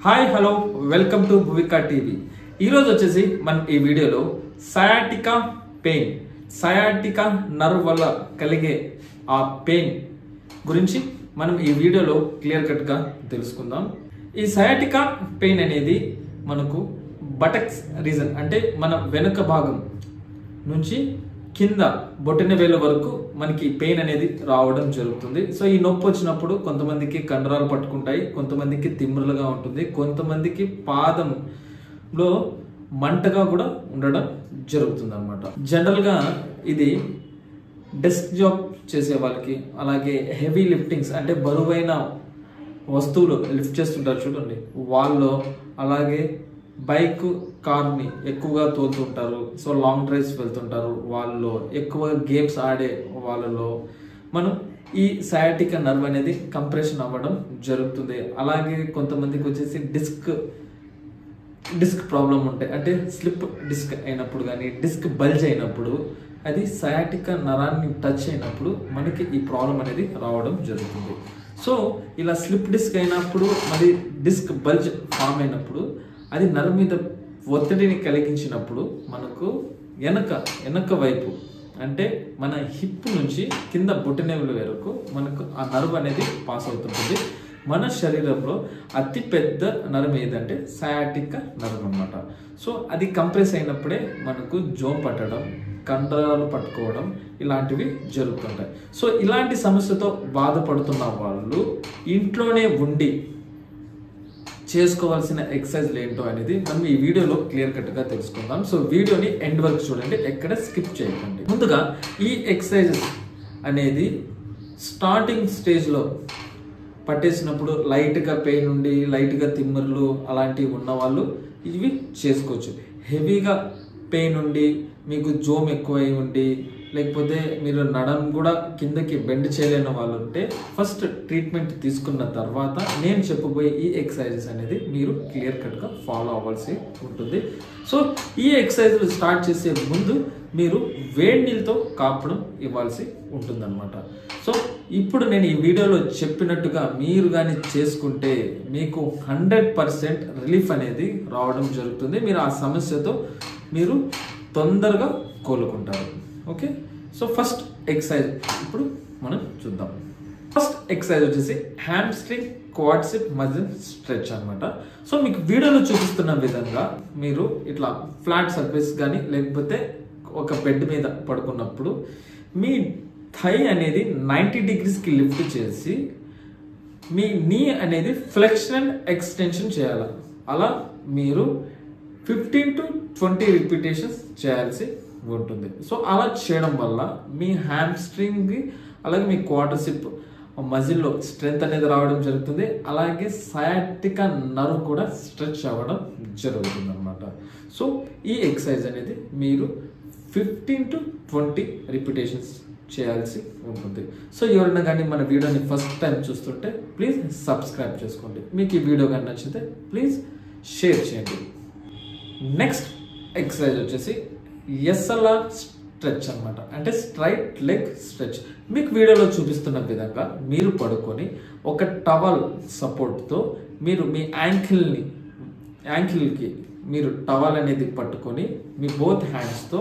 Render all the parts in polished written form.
Hi hello welcome to Bhuvika TV. ఈరోజు వచ్చేసి మనం ఈ వీడియోలో సయాటికా పెయిన్, సయాటికా నర్వ్ వల్ల కలిగే ఆ పెయిన్ గురించి మనం ఈ వీడియోలో క్లియర్ కట్గా తెలుసుకుందాం. ఈ సయాటికా పెయిన్ అనేది మనకు బటక్స్ రీజన్ అంటే మన వెనుక భాగం నుంచి కింద బొటన వేలు వరకు మనకి పెయిన్ అనేది రావడం జరుగుతుంది. సో ఈ నొప్పి వచ్చినప్పుడు కొంతమందికి కండరాలు పట్టుకుంటాయి, కొంతమందికి తిమ్మురులుగా ఉంటుంది, కొంతమందికి పాదంలో మంటగా కూడా ఉండడం జరుగుతుంది అనమాట. జనరల్గా ఇది డెస్క్ జాబ్ చేసే వాళ్ళకి, అలాగే హెవీ లిఫ్టింగ్స్ అంటే బరువైన వస్తువులు లిఫ్ట్ చేస్తుంటారు చూడండి వాళ్ళు, అలాగే బైక్ కార్ని ఎక్కువగా తోలుతుంటారు, సో లాంగ్ డ్రైవ్స్ వెళ్తుంటారు వాళ్ళు, ఎక్కువ గేమ్స్ ఆడే వాళ్ళలో మనం ఈ సయాటికా నర్వ్ అనేది కంప్రెషన్ అవ్వడం జరుగుతుంది. అలాగే కొంతమందికి వచ్చేసి డిస్క్ ప్రాబ్లం ఉంటాయి, అంటే స్లిప్ డిస్క్ అయినప్పుడు కానీ డిస్క్ బల్జ్ అయినప్పుడు అది సయాటికా నరాన్ని టచ్ అయినప్పుడు మనకి ఈ ప్రాబ్లం అనేది రావడం జరుగుతుంది. సో ఇలా స్లిప్ డిస్క్ అయినప్పుడు మరి డిస్క్ బల్జ్ ఫామ్ అయినప్పుడు అది నర్వ్ మీద ఒత్తిడిని కలిగించినప్పుడు మనకు వెనక వైపు అంటే మన హిప్ నుంచి కింద బొటనవేలు వరకు మనకు ఆ నర్వ్ అనేది పాస్ అవుతుంటుంది. మన శరీరంలో అతి పెద్ద నర్వ్ ఏదంటే సయాటికా నర్వ్ అన్నమాట. సో అది కంప్రెస్ అయినప్పుడే మనకు జోమ్ పట్టడం, కండరాలు పట్టుకోవడం ఇలాంటివి జరుగుతుంటాయి. సో ఇలాంటి సమస్యతో బాధపడుతున్న వాళ్ళు ఇంట్లోనే ఉండి చేసుకోవాల్సిన ఎక్సర్సైజ్లు ఏంటో అనేది మనం ఈ వీడియోలో క్లియర్ కట్గా తెలుసుకుందాం. సో వీడియోని ఎండ్ వరకు చూడండి, ఎక్కడ స్కిప్ చేయకండి. ముందుగా ఈ ఎక్సర్సైజెస్ అనేది స్టార్టింగ్ స్టేజ్లో పట్టేసినప్పుడు లైట్గా పెయిన్ ఉండి లైట్గా తిమ్ముర్లు అలాంటివి ఉన్న వాళ్ళు ఇవి చేసుకోవచ్చు. హెవీగా పెయిన్ ఉండి మీకు జోమ్ ఎక్కువై ఉండి లేకపోతే మీరు నడం కూడా కిందకి బెండ్ చేయలేని వాళ్ళు ఉంటే ఫస్ట్ ట్రీట్మెంట్ తీసుకున్న తర్వాత నేను చెప్పబోయే ఈ ఎక్సర్సైజెస్ అనేది మీరు క్లియర్ కట్గా ఫాలో అవ్వాల్సి ఉంటుంది. సో ఈ ఎక్సర్సైజ్ స్టార్ట్ చేసే ముందు మీరు వేడి నీళ్ళతో కాపడం ఇవ్వాల్సి ఉంటుందన్నమాట. సో ఇప్పుడు నేను ఈ వీడియోలో చెప్పినట్టుగా మీరు కానీ చేసుకుంటే మీకు 100% రిలీఫ్ అనేది రావడం జరుగుతుంది. మీరు ఆ సమస్యతో మీరు తొందరగా కోలుకుంటారు. ఓకే, సో ఫస్ట్ ఎక్సర్సైజ్ ఇప్పుడు మనం చూద్దాం. ఫస్ట్ ఎక్సర్సైజ్ వచ్చేసి హ్యామ్స్ట్రింగ్ క్వాడ్రిసెప్ మజిల్ స్ట్రెచ్ అనమాట. సో మీకు వీడియోలో చూపిస్తున్న విధంగా మీరు ఇట్లా ఫ్లాట్ సర్ఫేస్ కానీ లేకపోతే ఒక బెడ్ మీద పడుకున్నప్పుడు మీ థై అనేది 90 degreesకి లిఫ్ట్ చేసి మీ నీ అనేది ఫ్లెక్షన్ అండ్ ఎక్స్టెన్షన్ చేయాలి. అలా మీరు 15 to 20 రిపిటేషన్స్ చేయాల్సి ఉంటుంది. సో అలా చేయడం వల్ల మీ హ్యామ్స్ట్రింగ్ అలాగే మీ క్వాడ్రిసెప్ మజిల్లో స్ట్రెంగ్త్ అనేది రావడం జరుగుతుంది. అలాగే సయాటికా నర్వ్ కూడా స్ట్రెచ్ అవ్వడం జరుగుతుంది అనమాట. సో ఈ ఎక్సర్సైజ్ అనేది మీరు 15 to 20 రిపిటేషన్స్ చేయాల్సి ఉంటుంది. సో ఎవరైనా కానీ మన వీడియోని ఫస్ట్ టైం చూస్తుంటే ప్లీజ్ సబ్స్క్రైబ్ చేసుకోండి. మీకు ఈ వీడియో కానీ నచ్చితే ప్లీజ్ షేర్ చేయండి. నెక్స్ట్ ఎక్సర్సైజ్ వచ్చేసి ఎస్ఎల్ఆర్ స్ట్రెచ్ అనమాట, అంటే స్ట్రైట్ లెగ్ స్ట్రెచ్. మీకు వీడియోలో చూపిస్తున్న విధంగా మీరు పడుకొని ఒక టవల్ సపోర్ట్తో మీరు మీ యాంకిల్కి మీరు టవల్ అనేది పట్టుకొని మీ బోత్ హ్యాండ్స్తో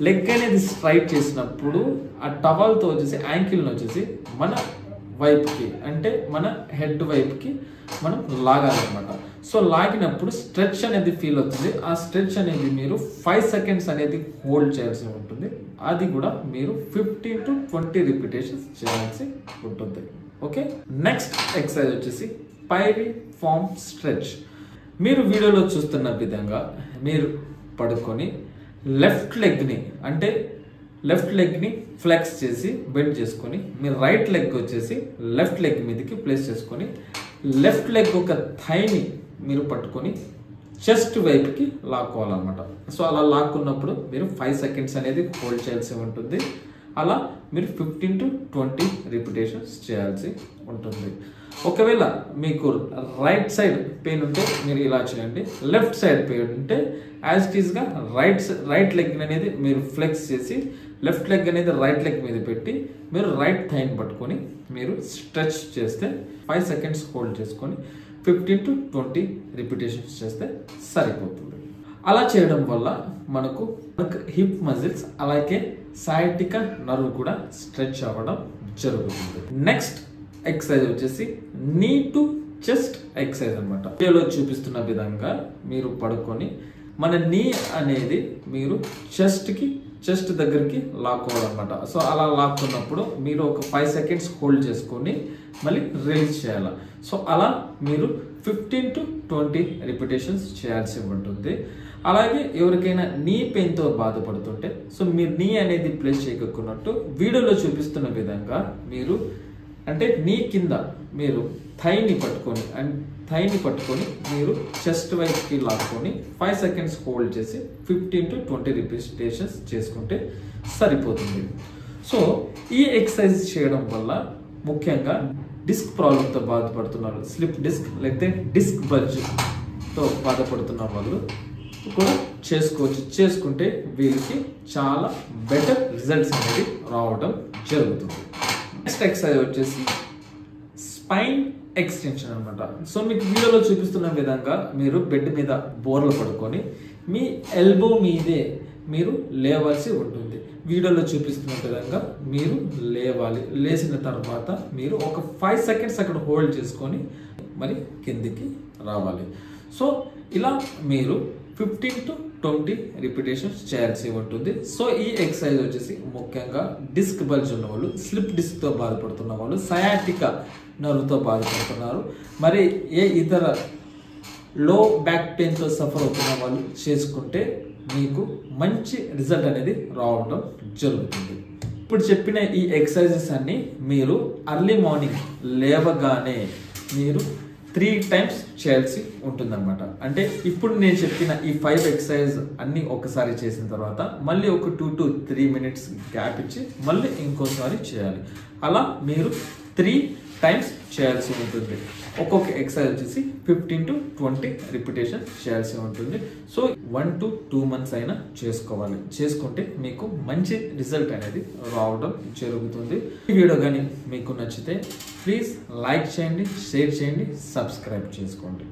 లెగ్ అనేది స్ట్రైట్ చేసినప్పుడు ఆ టవల్తో వచ్చేసి యాంకిల్ని వచ్చేసి మన వైపుకి అంటే మన హెడ్ వైపుకి మనం లాగాలన్నమాట. సో లాగినప్పుడు స్ట్రెచ్ అనేది ఫీల్ అవుతుంది. ఆ స్ట్రెచ్ అనేది మీరు 5 seconds అనేది హోల్డ్ చేయాల్సి ఉంటుంది. అది కూడా మీరు 15 to 20 రిపిటేషన్స్ చేయాల్సి ఉంటుంది. ఓకే, నెక్స్ట్ ఎక్సర్సైజ్ వచ్చేసి పైరిఫార్మ్ స్ట్రెచ్. మీరు వీడియోలో చూస్తున్న విధంగా మీరు పడుకొని లెఫ్ట్ లెగ్ని ఫ్లెక్స్ చేసి బెండ్ చేసుకొని మీరు రైట్ లెగ్ వచ్చేసి లెఫ్ట్ లెగ్ మీదకి ప్లేస్ చేసుకొని లెఫ్ట్ లెగ్ ఒక థైని మీరు పట్టుకొని చెస్ట్ వైపుకి లాక్కోవాలన్నమాట. సో అలా లాక్కున్నప్పుడు మీరు 5 seconds అనేది హోల్డ్ చేయాల్సి ఉంటుంది. అలా మీరు 15 to 20 రిపిటేషన్స్ చేయాల్సి ఉంటుంది. ఒకవేళ మీకు రైట్ సైడ్ పెయిన్ ఉంటే మీరు ఇలా చేయండి, లెఫ్ట్ సైడ్ పెయిన్ ఉంటే యాజ్ ఇట్ ఈస్గా రైట్ లెగ్ అనేది మీరు ఫ్లెక్స్ చేసి లెఫ్ట్ లెగ్ అనేది రైట్ లెగ్ మీద పెట్టి మీరు రైట్ థైని పట్టుకొని మీరు స్ట్రెచ్ చేస్తే 5 seconds హోల్డ్ చేసుకొని 15 to 20 రిపిటేషన్స్ చేస్తే సరిపోతుంది. అలా చేయడం వల్ల మనకు హిప్ మజిల్స్ అలాగే సయాటికా నర్వ్ కూడా స్ట్రెచ్ అవ్వడం జరుగుతుంది. నెక్స్ట్ ఎక్సర్సైజ్ వచ్చేసి నీ టు చెస్ట్ ఎక్సర్సైజ్ అనమాట. వీడియోలో చూపిస్తున్న విధంగా మీరు పడుకొని మన నీ అనేది మీరు చెస్ట్ దగ్గరికి లాక్కోవడం అనమాట. సో అలా లాక్కున్నప్పుడు మీరు ఒక 5 seconds హోల్డ్ చేసుకొని మళ్ళీ రిలీజ్ చేయాలి. సో అలా మీరు 15 to 20 రిపిటేషన్స్ చేయాల్సి ఉంటుంది. అలాగే ఎవరికైనా నీ పెయిన్తో బాధపడుతుంటే సో మీరు నీ అనేది ప్లేస్ చేయకున్నట్టు వీడియోలో చూపిస్తున్న విధంగా మీరు అంటే నీ కింద మీరు థైని పట్టుకొని మీరు చెస్ట్ వైపుకి లాక్కొని 5 seconds హోల్డ్ చేసి 15 to 20 రిపిటేషన్స్ చేసుకుంటే సరిపోతుంది. సో ఈ ఎక్సర్సైజ్ చేయడం వల్ల ముఖ్యంగా డిస్క్ ప్రాబ్లంతో బాధపడుతున్నారు, స్లిప్ డిస్క్ లేకపోతే డిస్క్ బల్జ్తో బాధపడుతున్న వాళ్ళు కూడా చేసుకోవచ్చు. చేసుకుంటే వీళ్ళకి చాలా బెటర్ రిజల్ట్స్ అనేది రావడం జరుగుతుంది. నెక్స్ట్ ఎక్సర్సైజ్ వచ్చేసి స్పైన్ ఎక్స్టెన్షన్ అనమాట. సో మీకు వీడియోలో చూపిస్తున్న విధంగా మీరు బెడ్ మీద బోర్లు పడుకొని మీ ఎల్బో మీదే మీరు లేవాల్సి ఉంటుంది. వీడియోలో చూపిస్తున్న విధంగా మీరు లేవాలి. లేచిన తర్వాత మీరు ఒక 5 seconds అక్కడ హోల్డ్ చేసుకొని మరి కిందికి రావాలి. సో ఇలా మీరు 15 to 20 రిపిటేషన్స్ చేయాల్సి ఉంటుంది. సో ఈ ఎక్సర్సైజ్ వచ్చేసి ముఖ్యంగా డిస్క్ బల్జ్ ఉన్న వాళ్ళు, స్లిప్ డిస్క్తో బాధపడుతున్న వాళ్ళు, సయాటికా నర్వ్తో బాధపడుతున్నారు, మరి ఏ ఇతర లో బ్యాక్ పెయిన్తో సఫర్ అవుతున్న వాళ్ళు చేసుకుంటే మీకు మంచి రిజల్ట్ అనేది రావడం జరుగుతుంది. ఇప్పుడు చెప్పిన ఈ ఎక్సర్సైజెస్ అన్ని మీరు అర్లీ మార్నింగ్ లేవగానే మీరు 3 times చేయాల్సి ఉంటుందన్నమాట. అంటే ఇప్పుడు నేను చెప్పిన ఈ 5 ఎక్సర్సైజ్ అన్ని ఒకసారి చేసిన తర్వాత మళ్ళీ ఒక 2 to 3 minutes గ్యాప్ ఇచ్చి మళ్ళీ ఇంకోసారి చేయాలి. అలా మీరు 3 times చేయాల్సి ఉంటుంది. ఒక్కొక్క ఎక్సర్సైజ్ వచ్చేసి 15 to 20 రిపిటేషన్ చేయాల్సి ఉంటుంది. సో 1 to 2 months అయినా చేసుకోవాలి. చేసుకుంటే మీకు మంచి రిజల్ట్ అనేది రావడం జరుగుతుంది. ఈ వీడియో కానీ మీకు నచ్చితే ప్లీజ్ లైక్ చేయండి, షేర్ చేయండి, సబ్స్క్రైబ్ చేసుకోండి.